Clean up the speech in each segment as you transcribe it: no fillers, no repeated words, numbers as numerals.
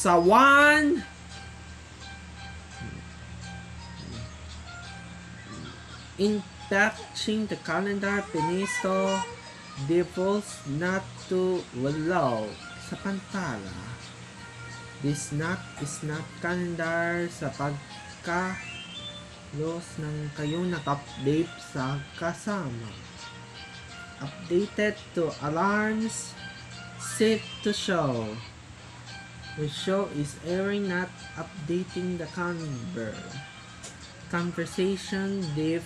Sa one in touching the calendar, Pinisto defaults not to wallow sa pantala. This is not calendar sa pagka-los ng kayong naka-update sa kasama. Updated to alarms, set to show. The show is airing, not updating the calendar. Conversation diff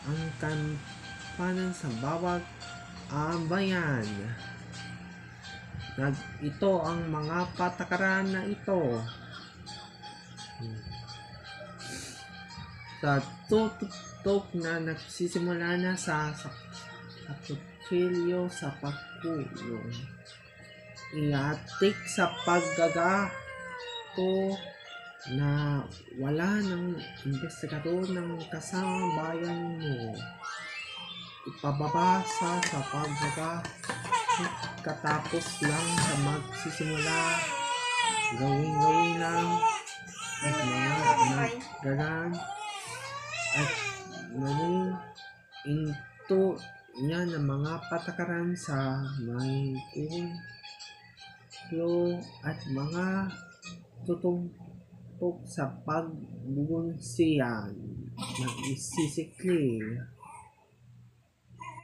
ang kampanan sa bawat bayan. Ito ang mga patakaran na ito. Sa tutok na nagsisimula na sa kutsilyo sa pagkulong. Iatik sa paggato na wala ng investigador ng kasama bayan mo. Ipababasa sa katapos lang sa magsisimula. Gawin lang at mga nagdagan at maling into yan ang mga patakaran sa may at mga tutumpok sa pagbubunsiyan. Nag-isisikli.